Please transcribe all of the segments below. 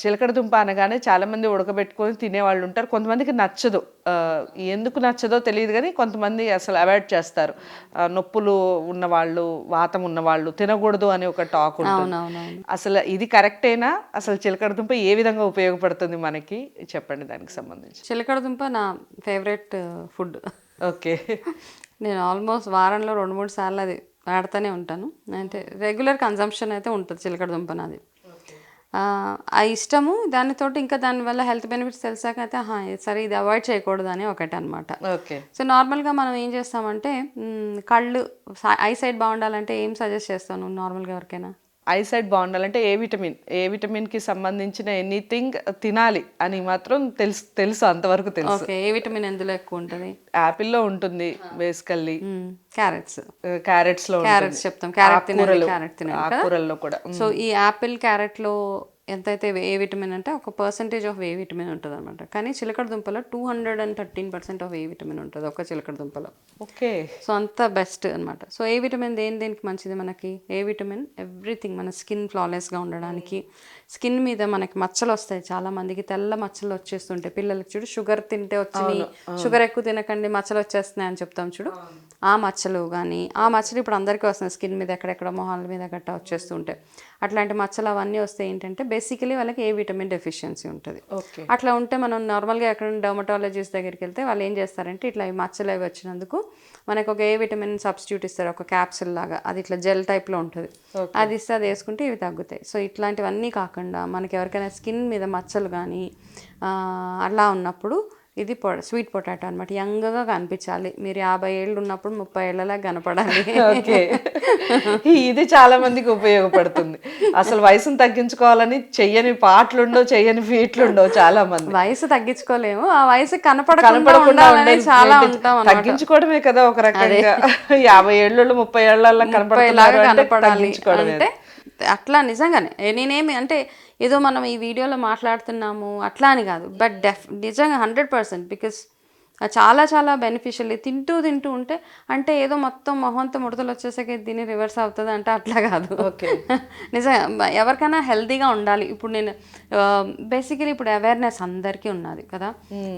చిలకడ దుంప అనగానే చాలామంది ఉడకబెట్టుకొని తినేవాళ్ళు ఉంటారు. కొంతమందికి నచ్చదు. ఎందుకు నచ్చదో తెలియదు కానీ కొంతమంది అసలు అవాయిడ్ చేస్తారు. నొప్పులు ఉన్నవాళ్ళు, వాతం ఉన్నవాళ్ళు తినకూడదు అని ఒక టాక్ ఉంటుంది. అసలు ఇది కరెక్టేనా? అసలు చిలకడ దుంప ఏ విధంగా ఉపయోగపడుతుంది మనకి? చెప్పండి దానికి సంబంధించి. చిలకడ దుంప నా ఫేవరెట్ ఫుడ్. ఓకే. నేను ఆల్మోస్ట్ వారంలో 2-3 సార్లు అది వాడుతూనే ఉంటాను. అంటే రెగ్యులర్ కన్జంప్షన్ అయితే ఉంటుంది చిలకడ దుంప నాది. ఆ ఇష్టము దానితోటి ఇంకా దానివల్ల హెల్త్ బెనిఫిట్స్ తెలిసాక అయితే సరే ఇది అవాయిడ్ చేయకూడదు అని ఒకటి అనమాట. ఓకే. సో నార్మల్గా మనం ఏం చేస్తామంటే కళ్ళు ఐసైట్ బాగుండాలంటే ఏం సజెస్ట్ చేస్తాను నార్మల్గా ఎవరికైనా? ఐసైట్ బాగుండాలంటే ఏ విటమిన్కి సంబంధించిన ఎనీథింగ్ తినాలి అని మాత్రం తెలుసు అంతవరకు తెలుసు. ఓకే. ఏ విటమిన్ ఎందులో ఎక్కువ ఉంటుంది? యాపిల్లో ఉంటుంది బేసికల్లీ. క్యారెట్స్లో చెప్తాం. క్యారెట్ తినాలి, ఆకుకూరల్లో కూడా. సో ఈ యాపిల్ క్యారెట్లో ఎంతైతే ఏ విటమిన్ అంటే ఒక పర్సంటేజ్ ఆఫ్ ఏ విటమిన్ ఉంటుంది అనమాట. కానీ చిలకడ దుంపలో 213% ఆఫ్ ఏ విటమిన్ ఉంటుంది ఒక చిలకడ దుంపలో. ఓకే. సో అంత బెస్ట్ అనమాట. సో ఏ విటమిన్ దేనికి మంచిది మనకి? ఏ విటమిన్ ఎవ్రీథింగ్, మన స్కిన్ ఫ్లాలెస్గా ఉండడానికి, స్కిన్ మీద మనకి మచ్చలు వస్తాయి, చాలా మందికి తెల్ల మచ్చలు వచ్చేస్తుంటాయి. పిల్లలకి చూడు షుగర్ తింటే వచ్చినాయి, షుగర్ ఎక్కువ తినకండి మచ్చలు వచ్చేస్తున్నాయి అని చెప్తాం చూడు. ఆ మచ్చలు కానీ ఆ మచ్చలు ఇప్పుడు అందరికీ వస్తున్నాయి, స్కిన్ మీద ఎక్కడెక్కడ మొహాల మీద గట్టా వచ్చేస్తుంటాయి. అట్లాంటి మచ్చలు అవన్నీ వస్తే ఏంటంటే బేసికలీ వాళ్ళకి ఏ విటమిన్ డెఫిషియన్సీ ఉంటుంది. అట్లా ఉంటే మనం నార్మల్గా ఎక్కడ డర్మటాలజిస్ట్ దగ్గరికి వెళ్తే వాళ్ళు ఏం చేస్తారంటే ఇట్లా ఈ మచ్చలు అవి వచ్చినందుకు మనకు ఒక ఏ విటమిన్ సబ్స్టిట్యూట్ ఇస్తారు, ఒక క్యాప్సిల్ లాగా. అది ఇట్లా జెల్ టైప్లో ఉంటుంది. అది ఇస్తే అది వేసుకుంటే ఇవి తగ్గుతాయి. సో ఇట్లాంటివన్నీ కాకుండా మనకి ఎవరికైనా స్కిన్ మీద మచ్చలు కానీ అలా ఉన్నప్పుడు ఇది స్వీట్ పొటాటో అనమాట. యంగ్గా కనిపించాలి. మీరు 50 ఏళ్ళు ఉన్నప్పుడు 30 ఏళ్ళలా కనపడాలి. ఓకే. ఇది చాలా మందికి ఉపయోగపడుతుంది. అసలు వయసును తగ్గించుకోవాలని చెయ్యని పాటలుండవు, చెయ్యని ఫీట్లుండవు చాలా మంది. వయసు తగ్గించుకోలేము, ఆ వయసు కనపడకుండా చాలా ఉంటాం. తగ్గించుకోవడమే కదా ఒక రకంగా. 50 ఏళ్ళు 30 ఏళ్ళ కనపడాలి అంటే అట్లా నిజంగానే. నేనేమి అంటే ఏదో మనం ఈ వీడియోలో మాట్లాడుతున్నాము అట్లా అని కాదు, బట్ నిజంగా 100%. బికాస్ చాలా చాలా బెనిఫిషియల్. తింటూ ఉంటే అంటే ఏదో మొత్తం మొహంతో ముడతలు వచ్చేసరికి దీన్ని రివర్స్ అవుతుంది అంటే అట్లా కాదు. ఓకే. నిజంగా ఎవరికైనా హెల్తీగా ఉండాలి. ఇప్పుడు నేను బేసికలీ ఇప్పుడు అవేర్నెస్ అందరికీ ఉన్నది కదా.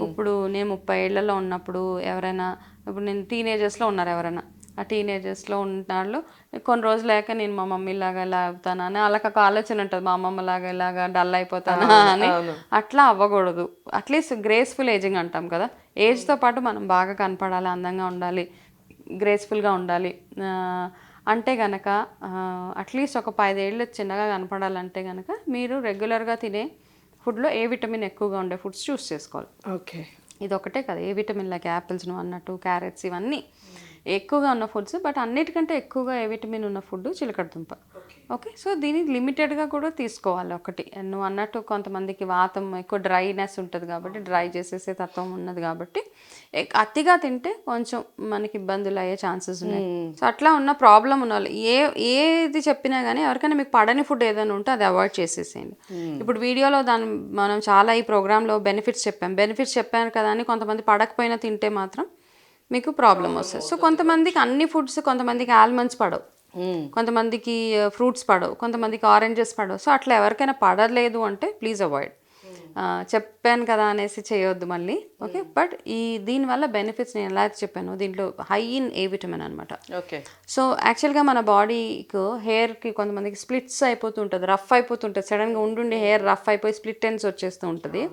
ఇప్పుడు నేను 30 ఏళ్లలో ఉన్నప్పుడు ఎవరైనా, ఇప్పుడు నేను టీనేజర్స్లో ఉన్నారు ఎవరైనా, ఆ టీనేజర్స్లో ఉన్నవాళ్ళు కొన్ని రోజులు లేక నేను మా మమ్మీలాగా ఇలా అవుతానా అని వాళ్ళకి ఒక ఆలోచన ఉంటుంది, మా అమ్మమ్మలాగా ఇలాగా డల్ అయిపోతానా అని. అట్లా అవ్వకూడదు. అట్లీస్ట్ గ్రేస్ఫుల్ ఏజింగ్ అంటాం కదా, ఏజ్తో పాటు మనం బాగా కనపడాలి, అందంగా ఉండాలి, గ్రేస్ఫుల్గా ఉండాలి అంటే కనుక అట్లీస్ట్ ఒక 5 ఏళ్ళు చిన్నగా కనపడాలంటే కనుక మీరు రెగ్యులర్గా తినే ఫుడ్లో ఏ విటమిన్ ఎక్కువగా ఉండే ఫుడ్స్ చూస్ చేసుకోవాలి. ఓకే. ఇది ఒకటే కదా, ఏ విటమిన్ లైక్ యాపిల్స్ నువ్వు అన్నట్టు, క్యారెట్స్, ఇవన్నీ ఎక్కువగా ఉన్న ఫుడ్స్. బట్ అన్నిటికంటే ఎక్కువగా ఏ విటమిన్ ఉన్న ఫుడ్ చిలకడ దుంప. ఓకే. సో దీన్ని లిమిటెడ్గా కూడా తీసుకోవాలి. ఒకటి నువ్వు అన్నట్టు కొంతమందికి వాతం ఎక్కువ డ్రైనెస్ ఉంటుంది కాబట్టి, డ్రై చేసేసే తత్వం ఉన్నది కాబట్టి అతిగా తింటే కొంచెం మనకి ఇబ్బందులు అయ్యే ఛాన్సెస్ ఉన్నాయి. సో అట్లా ఉన్న ప్రాబ్లం ఉన్న వాళ్ళు ఏది చెప్పినా కానీ ఎవరికైనా మీకు పడని ఫుడ్ ఏదైనా ఉంటే అది అవాయిడ్ చేసేసేయండి. ఇప్పుడు వీడియోలో మనం చాలా ఈ ప్రోగ్రాంలో బెనిఫిట్స్ చెప్పాను కదా అని కొంతమంది పడకపోయినా తింటే మాత్రం మీకు ప్రాబ్లం వస్తుంది. సో కొంతమందికి అన్ని ఫుడ్స్, కొంతమందికి ఆల్మండ్స్ పడవు, కొంతమందికి ఫ్రూట్స్ పడవు, కొంతమందికి ఆరెంజెస్ పడవు. సో అట్లా ఎవరికైనా పడలేదు అంటే ప్లీజ్ అవాయిడ్. చెప్పాను కదా అనేసి చేయొద్దు మళ్ళీ. ఓకే. బట్ దీనివల్ల బెనిఫిట్స్ నేను ఎలా అయితే చెప్పాను, దీంట్లో హై ఇన్ ఏ విటమిన్ అనమాట. ఓకే. సో యాక్చువల్గా మన బాడీకి హెయిర్కి కొంతమందికి స్ప్లిట్స్ అయిపోతూ ఉంటుంది, రఫ్ అయిపోతుంటుంది. సడన్గా ఉండి హెయిర్ రఫ్ అయిపోయి స్ప్లిట్ ఎండ్స్ వచ్చేస్తూ ఉంటుంది.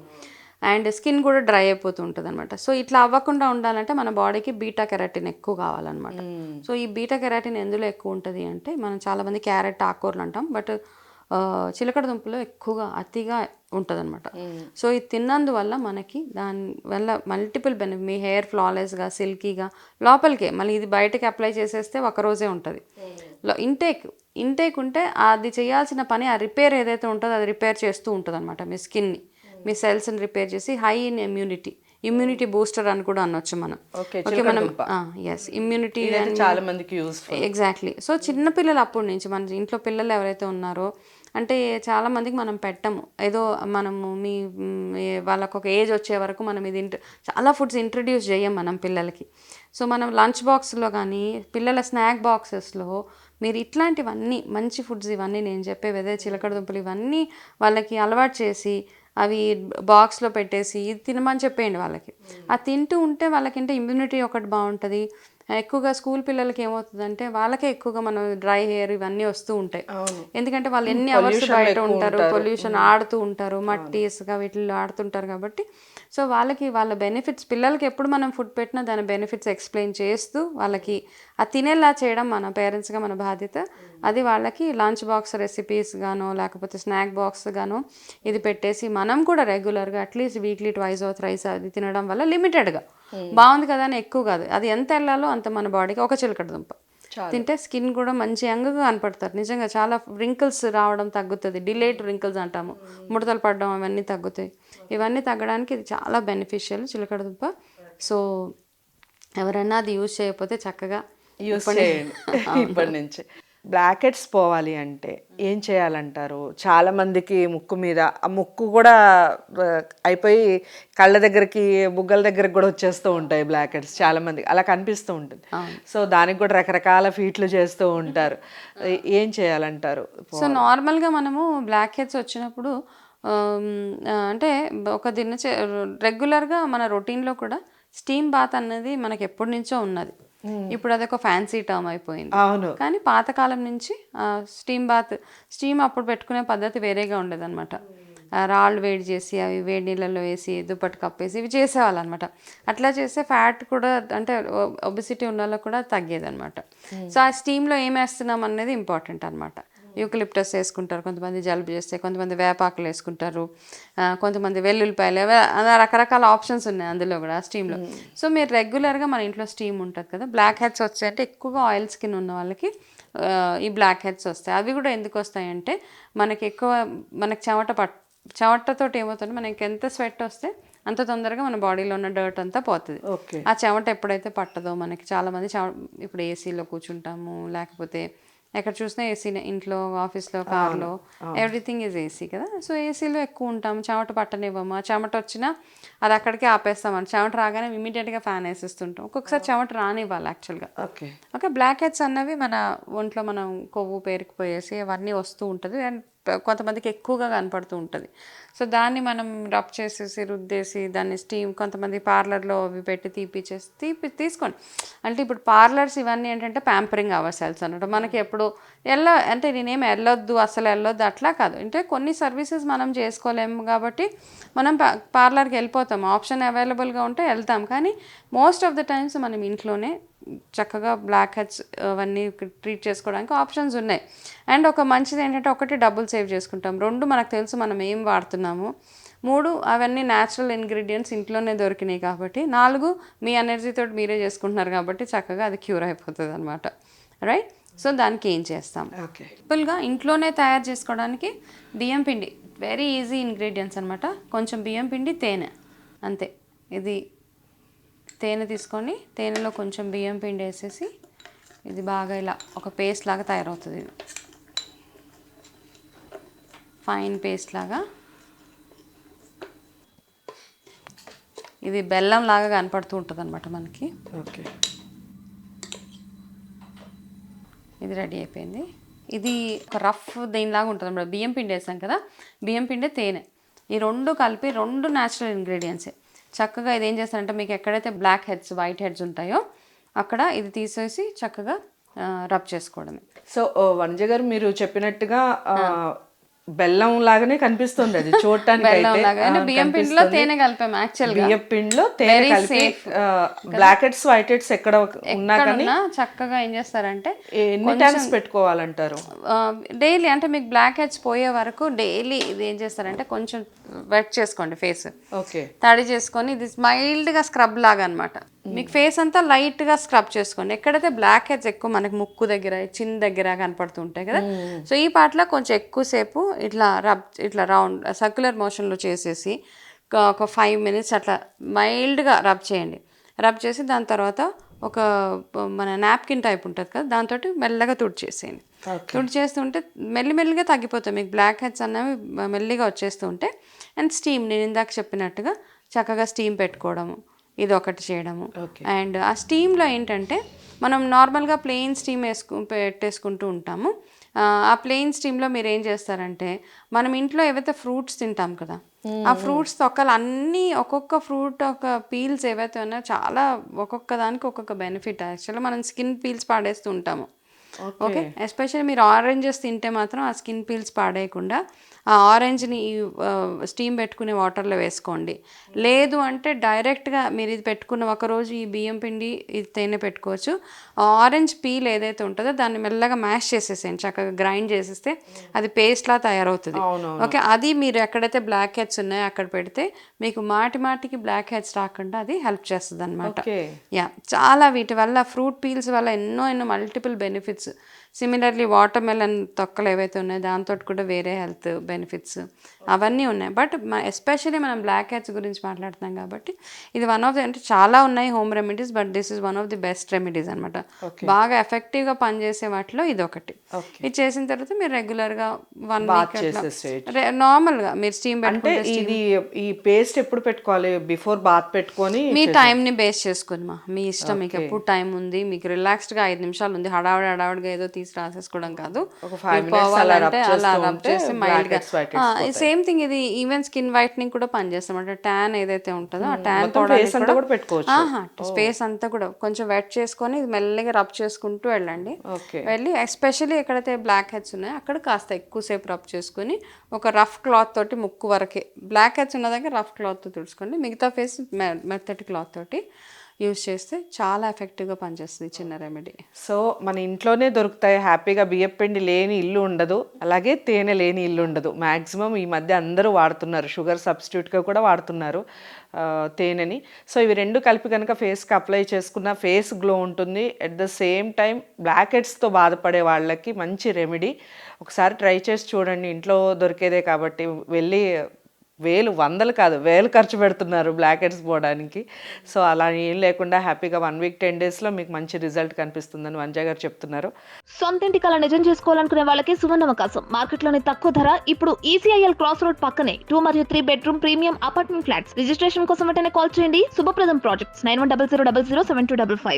అండ్ స్కిన్ కూడా డ్రై అయిపోతూ ఉంటుంది అనమాట. సో ఇట్లా అవ్వకుండా ఉండాలంటే మన బాడీకి బీటా కెరాటిన్ ఎక్కువ కావాలన్నమాట. సో ఈ బీటా కెరాటిన్ ఎందులో ఎక్కువ ఉంటుంది అంటే, మనం చాలామంది క్యారెట్ ఆకుకూరలు అంటాం, బట్ చిలకడ దుంపలో ఎక్కువగా అతిగా ఉంటుంది అనమాట. సో ఇది తిన్నందువల్ల మనకి దానివల్ల మల్టిపుల్ బెనిఫిట్, మీ హెయిర్ ఫ్లాలెస్గా సిల్కీగా లోపలికే, మళ్ళీ ఇది బయటకి అప్లై చేసేస్తే ఒకరోజే ఉంటుంది. ఇంటేక్ ఉంటే అది చేయాల్సిన పని, ఆ రిపేర్ ఏదైతే ఉంటుందో అది రిపేర్ చేస్తూ ఉంటుంది అనమాట. మీ స్కిన్ని, మీ సెల్స్ని రిపేర్ చేసి హై ఇన్ ఇమ్యూనిటీ బూస్టర్ అని కూడా అనొచ్చు మనం. ఓకే. మనం ఎస్, ఇమ్యూనిటీ చాలా మందికి యూస్ఫుల్. ఎగ్జాక్ట్లీ. సో చిన్నపిల్లలు అప్పటి నుంచి మన ఇంట్లో పిల్లలు ఎవరైతే ఉన్నారో, అంటే చాలామందికి మనం పెట్టము, ఏదో మనము వాళ్ళకు ఒక ఏజ్ వచ్చే వరకు మనం ఇది చాలా ఫుడ్స్ ఇంట్రడ్యూస్ చేయం మనం పిల్లలకి. సో మనం లంచ్ బాక్స్లో కానీ పిల్లల స్నాక్ బాక్సెస్లో మీరు ఇట్లాంటివన్నీ మంచి ఫుడ్స్ ఇవన్నీ నేను చెప్పేవి అదే చిలకడ దుంపలు ఇవన్నీ వాళ్ళకి అలవాటు చేసి అవి బాక్స్లో పెట్టేసి ఇది తినమని చెప్పేయండి వాళ్ళకి. అది తింటూ ఉంటే వాళ్ళకంటే ఇమ్యూనిటీ ఒకటి బాగుంటుంది. ఎక్కువగా స్కూల్ పిల్లలకి ఏమవుతుందంటే వాళ్ళకే ఎక్కువగా మనం డ్రై హెయిర్ ఇవన్నీ వస్తూ ఉంటాయి. ఎందుకంటే వాళ్ళు ఎన్ని అవర్స్ బయట ఉంటారు, పొల్యూషన్ ఆడుతూ ఉంటారు, మట్టి ఇసుక వీటిల్లో ఆడుతుంటారు కాబట్టి. సో వాళ్ళకి వాళ్ళ బెనిఫిట్స్ పిల్లలకి ఎప్పుడు మనం ఫుడ్ పెట్టినా దాని బెనిఫిట్స్ ఎక్స్ప్లెయిన్ చేస్తూ వాళ్ళకి అది తినేలా చేయడం మన పేరెంట్స్గా మన బాధ్యత. అది వాళ్ళకి లంచ్ బాక్స్ రెసిపీస్ గానో లేకపోతే స్నాక్ బాక్స్ గానో ఇది పెట్టేసి మనం కూడా రెగ్యులర్గా అట్లీస్ట్ వీక్లీ 2 or 3 అది తినడం వల్ల లిమిటెడ్గా బాగుంది కదా అని ఎక్కువ కాదు, అది ఎంత వెళ్ళాలో అంత మన బాడీకి. ఒక చిలకడ దుంప తింటే స్కిన్ కూడా మంచి యంగ్గా కనపడతారు. నిజంగా చాలా రింకిల్స్ రావడం తగ్గుతుంది, డిలేడ్ రింకిల్స్ అంటాము, ముడతలు పడడం అవన్నీ తగ్గుతాయి. ఇవన్నీ తగ్గడానికి ఇది చాలా బెనిఫిషియల్ చిలకడ దుంప. సో ఎవరైనా అది యూజ్ చేయకపోతే చక్కగా యూజ్ చేయండి ఇప్పటి నుంచి. బ్లాక్ హెడ్స్ పోవాలి అంటే ఏం చేయాలంటారు? చాలా మందికి ముక్కు మీద ఆ ముక్కు కూడా అయిపోయి కళ్ళ దగ్గరికి బుగ్గల దగ్గరికి కూడా వచ్చేస్తూ ఉంటాయి బ్లాక్ హెడ్స్, చాలా మందికి అలా కనిపిస్తూ ఉంటుంది. సో దానికి కూడా రకరకాల ఫీట్లు చేస్తూ ఉంటారు. ఏం చేయాలంటారు? సో నార్మల్గా మనము బ్లాక్ హెడ్స్ వచ్చినప్పుడు అంటే ఒక రెగ్యులర్గా మన రొటీన్లో కూడా స్టీమ్ బాత్ అనేది మనకి ఎప్పటి నుంచో ఉన్నది. ఇప్పుడు అదొక ఫ్యాన్సీ టర్మ్ అయిపోయింది. అవును. కానీ పాతకాలం నుంచి స్టీమ్ అప్పుడు పెట్టుకునే పద్ధతి వేరేగా ఉండేదన్నమాట. రాళ్ళు వేడి చేసి అవి వేడి నీళ్ళలో వేసి దుప్పటి కప్పేసి ఇవి చేసేవాళ్ళు అనమాట. అట్లా చేస్తే ఫ్యాట్ కూడా అంటే ఒబిసిటీ ఉన్న వాళ్ళకు కూడా తగ్గేదన్నమాట. సో ఆ స్టీమ్లో ఏం వేస్తున్నాం అనేది ఇంపార్టెంట్ అనమాట. యూకలిప్టస్ వేసుకుంటారు కొంతమంది జలుబు చేస్తే, కొంతమంది వేపాకులు వేసుకుంటారు, కొంతమంది వెల్లుల్లిపాయలు, అలా రకరకాల ఆప్షన్స్ ఉన్నాయి అందులో కూడా స్టీమ్లో. సో మీరు రెగ్యులర్గా మన ఇంట్లో స్టీమ్ ఉంటుంది కదా, బ్లాక్ హెడ్స్ వచ్చాయంటే ఎక్కువగా ఆయిల్ స్కిన్ ఉన్న వాళ్ళకి ఈ బ్లాక్ హెడ్స్ వస్తాయి. అవి కూడా ఎందుకు వస్తాయంటే మనకి చెమటతోటి ఏమవుతుంది, మనకి ఎంత స్వెట్ వస్తే అంత తొందరగా మన బాడీలో ఉన్న డర్ట్ అంతా పోతుంది. ఆ చెమట ఎప్పుడైతే పట్టదో మనకి చాలామంది ఇప్పుడు ఏసీలో కూర్చుంటాము, లేకపోతే ఎక్కడ చూసినా ఏసీనే, ఇంట్లో ఆఫీస్లో కార్లో ఎవ్రీథింగ్ ఈజ్ ఏసీ కదా. సో ఏసీలో ఎక్కువ ఉంటాము, చెమట పట్టనివ్వము. ఆ చెమట వచ్చినా అది అక్కడికే ఆపేస్తామని, చెమట రాగానే ఇమీడియట్గా ఫ్యాన్ వేసేస్తుంటాం. ఒక్కొక్కసారి చెమట రానివ్వాలి యాక్చువల్గా. ఓకే, బ్లాక్ హెడ్స్ అన్నవి మన ఒంట్లో మనం కొవ్వు పేరుకుపోయేసి అవన్నీ వస్తూ ఉంటుంది అండ్ కొంతమందికి ఎక్కువగా కనపడుతూ ఉంటుంది. సో దాన్ని మనం రబ్ చేసేసి రుద్దేసి దాన్ని స్టీమ్, కొంతమంది పార్లర్లో అవి పెట్టి తీసుకోండి. అంటే ఇప్పుడు పార్లర్స్ ఇవన్నీ ఏంటంటే ప్యాంపరింగ్ అవర్ సెల్స్ అన్నట్టు. మనకి ఎప్పుడు అంటే నేనేమి అసలు వెళ్ళొద్దు అట్లా కాదు. అంటే కొన్ని సర్వీసెస్ మనం చేసుకోలేము కాబట్టి మనం పార్లర్కి వెళ్ళిపోతాం, ఆప్షన్ అవైలబుల్గా ఉంటే వెళ్తాం. కానీ మోస్ట్ ఆఫ్ ద టైమ్స్ మనం ఇంట్లోనే చక్కగా బ్లాక్ హెడ్స్ అవన్నీ ట్రీట్ చేసుకోవడానికి ఆప్షన్స్ ఉన్నాయి. అండ్ ఒక మంచిది ఏంటంటే, ఒకటి డబ్బులు సేవ్ చేసుకుంటాం, 2 మనకు తెలుసు మనం ఏం వాడుతున్నాము, 3 అవన్నీ న్యాచురల్ ఇంగ్రీడియంట్స్ ఇంట్లోనే దొరికినాయి కాబట్టి, 4 మీ ఎనర్జీతో మీరే చేసుకుంటున్నారు కాబట్టి చక్కగా అది క్యూర్ అయిపోతుంది అనమాట. రైట్. సో దానికి ఏం చేస్తాం, సింపుల్గా ఇంట్లోనే తయారు చేసుకోవడానికి బియ్యం పిండి, వెరీ ఈజీ ఇంగ్రీడియంట్స్ అనమాట. కొంచెం బియ్యం పిండి, తేనె, అంతే. ఇది తేనె తీసుకొని తేనెలో కొంచెం బియ్యం పిండి వేసేసి ఇది బాగా ఇలా ఒక పేస్ట్ లాగా తయారవుతుంది. ఇది ఫైన్ పేస్ట్ లాగా, ఇది బెల్లం లాగా కనపడుతూ ఉంటుంది అనమాట మనకి. ఓకే, ఇది రెడీ అయిపోయింది. ఇది ఒక రఫ్ దీనిలాగా ఉంటుంది అన్నమాట. బియ్యం పిండి వేసాం కదా, బియ్యం పిండి, తేనె, ఈ 2 కలిపి 2 న్యాచురల్ ఇంగ్రీడియంట్సే. చక్కగా ఇది ఏం చేస్తారంటే, మీకు ఎక్కడైతే బ్లాక్ హెడ్స్ వైట్ హెడ్స్ ఉంటాయో అక్కడ ఇది తీసేసి చక్కగా రబ్ చేసుకోవడమే. సో వనజ గారు మీరు చెప్పినట్టుగా బెల్లం లాగానే కనిపిస్తుంది అది చూడటానికి. బియ్యం పిండిలో తేనె కలిపాం యాక్చువల్గా. బియ్యం పిండిలో తేనె కలిపి బ్లాక్ హెడ్స్ వైట్ హెడ్స్ ఎక్కడ ఉన్నా కానీ చక్కగా ఏం చేస్తారంటే, ఎన్ని టైమ్స్ పెట్టుకోవాలంటారు? డైలీ, అంటే మీకు బ్లాక్ హెడ్స్ పోయే వరకు డైలీ ఇది ఏం చేస్తారంటే కొంచెం వెట్ చేసుకోండి ఫేస్. ఓకే, తడి చేసుకొని ఇది మైల్డ్గా స్క్రబ్ లాగా అనమాట. మీకు ఫేస్ అంతా లైట్గా స్క్రబ్ చేసుకోండి. ఎక్కడైతే బ్లాక్ హెడ్స్ ఎక్కువ మనకి ముక్కు దగ్గర, చిన్ దగ్గర కనపడుతుంటాయి కదా, సో ఈ పార్ట్లో కొంచెం ఎక్కువసేపు ఇట్లా రౌండ్ సర్క్యులర్ మోషన్లో చేసేసి ఒక 5 minutes అట్లా మైల్డ్గా రబ్ చేయండి. రబ్ చేసి దాని తర్వాత ఒక మన నాప్కిన్ టైప్ ఉంటుంది కదా, దాంతో మెల్లగా తుడిచేసేయండి. తుడిచేస్తుంటే మెల్లిమెల్లిగా తగ్గిపోతాయి మీకు బ్లాక్ హెడ్స్ అన్నవి, మెల్లిగా వచ్చేస్తూ ఉంటాయి. అండ్ స్టీమ్, నేను ఇందాక చెప్పినట్టుగా చక్కగా స్టీమ్ పెట్టుకోవడము, ఇది ఒకటి చేయడము. ఓకే. అండ్ ఆ స్టీమ్లో ఏంటంటే మనం నార్మల్గా ప్లెయిన్ స్టీమ్ పెట్టేసుకుంటూ ఉంటాము. ఆ ప్లెయిన్ స్టీమ్లో మీరు ఏం చేస్తారంటే మనం ఇంట్లో ఏవైతే ఫ్రూట్స్ తింటాం కదా, ఆ ఫ్రూట్స్ తొక్కలు అన్నీ ఒక్కొక్క ఫ్రూట్ ఒక పీల్స్ ఏవైతే ఉన్నాయో చాలా ఒక్కొక్క దానికి ఒక్కొక్క బెనిఫిట్. యాక్చువల్గా మనం స్కిన్ పీల్స్ పాడేస్తూ ఉంటాము. ఓకే, ఎస్పెషల్లీ మీరు ఆరెంజెస్ తింటే మాత్రం ఆ స్కిన్ పీల్స్ పాడేయకుండా ఆ ఆరెంజ్ని స్టీమ్ పెట్టుకునే వాటర్లో వేసుకోండి. లేదు అంటే డైరెక్ట్గా మీరు ఇది పెట్టుకున్న ఒకరోజు ఈ బియ్యం పిండి ఇది తేనె పెట్టుకోవచ్చు. ఆరెంజ్ పీల్ ఏదైతే ఉంటుందో దాన్ని మెల్లగా మ్యాష్ చేసేసేయండి, చక్కగా గ్రైండ్ చేసేస్తే అది పేస్ట్లా తయారవుతుంది. ఓకే, అది మీరు ఎక్కడైతే బ్లాక్ హెడ్స్ ఉన్నాయో అక్కడ పెడితే మీకు మాటికి బ్లాక్ హెడ్స్ రాకుండా అది హెల్ప్ చేస్తుంది అనమాట. యా, చాలా వీటి వల్ల ఫ్రూట్ పీల్స్ వల్ల ఎన్నో multiple benefits. Similarly water melon తొక్కలు ఏవైతే ఉన్నాయో దాంతో కూడా వేరే హెల్త్ బెనిఫిట్స్ అవన్నీ ఉన్నాయి. బట్ ఎస్పెషల్లీ మనం బ్లాక్ హెడ్స్ గురించి మాట్లాడుతున్నాం కాబట్టి ఇది వన్ ఆఫ్ ది, అంటే చాలా ఉన్నాయి home remedies, but this is one of the best remedies అనమాట. బాగా ఎఫెక్టివ్గా పనిచేసే వాటిలో ఇది ఒకటి. ఇది చేసిన తర్వాత మీరు రెగ్యులర్గా 1 వీక్ అట్లా నార్మల్గా మీరు స్టీమ్ పెట్టుకుంటే ఇది ఈ పేస్ట్ ఎప్పుడు పెట్టుకోవాలి? బిఫోర్ బాత్ పెట్టుకొని మీ టైంని బేస్ చేసుకుని మీ ఇష్టం, మీకు ఎప్పుడు టైం ఉంది, మీకు రిలాక్స్డ్గా 5 నిమిషాలు ఉంది, హడావుడిగా ఏదో తీసి రాసేసుకోవడం కాదు. పోవాలంటే అలా రబ్ చేసి మైల్డ్గా సేమ్ థింగ్ ఇది ఈవెన్ స్కిన్ వైట్నింగ్ కూడా పనిచేస్తాం. అంటే ట్యాన్ ఏదైతే ఉంటుందో ఆ ట్యాన్ స్పేస్ అంతా కూడా కొంచెం వెట్ చేసుకొని మెల్లగా రబ్ చేసుకుంటూ వెళ్ళండి. వెళ్ళి ఎస్పెషల్లీ ఎక్కడైతే బ్లాక్ హెడ్స్ ఉన్నాయో అక్కడ కాస్త ఎక్కువసేపు రబ్ చేసుకుని ఒక రఫ్ క్లాత్ తోటి ముక్కు వరకే, బ్లాక్ హెడ్స్ ఉన్న దగ్గర రఫ్ క్లాత్తో తుడుచుకోండి, మిగతా ఫేస్ మెత్తటి క్లాత్ తోటి యూస్ చేస్తే చాలా ఎఫెక్టివ్గా పనిచేస్తుంది చిన్న రెమెడీ. సో మన ఇంట్లోనే దొరుకుతాయి హ్యాపీగా. బియ్యపిండి లేని ఇల్లు ఉండదు, అలాగే తేనె లేని ఇల్లు ఉండదు. మ్యాక్సిమం ఈ మధ్య అందరూ వాడుతున్నారు, షుగర్ సబ్స్టిట్యూట్గా కూడా వాడుతున్నారు తేనెని. సో ఇవి రెండు కలిపి కనుక ఫేస్కి అప్లై చేసుకున్న ఫేస్ గ్లో ఉంటుంది. At the same time black హెడ్స్తో బాధపడే వాళ్ళకి మంచి రెమెడీ. ఒకసారి ట్రై చేసి చూడండి, ఇంట్లో దొరికేదే కాబట్టి. వెళ్ళి వందలు కాదు వేలు ఖర్చు పెడుతున్నారు బ్లాక్ హెడ్స్ పోవడానికి. సో అలా ఏం లేకుండా హ్యాపీగా 1 వీక్ 10 డేస్లో మీకు మంచి రిజల్ట్ కనిపిస్తుందని వంజా గారు చెప్తున్నారు. సొంతింటి కల నిజం చేసుకోవాలనుకునే వాళ్ళకి సువర్ణ అవకాశం. మార్కెట్లోని తక్కువ ధర ఇప్పుడు ఈసీఐఎల్ క్రాస్ రోడ్ పక్కనే 2 మరియు 3 bedroom premium apartment flats. Registration కోసం వెంటనే కాల్ చేయండి. శుభప్రదం ప్రాజెక్ట్స్ 9100007255.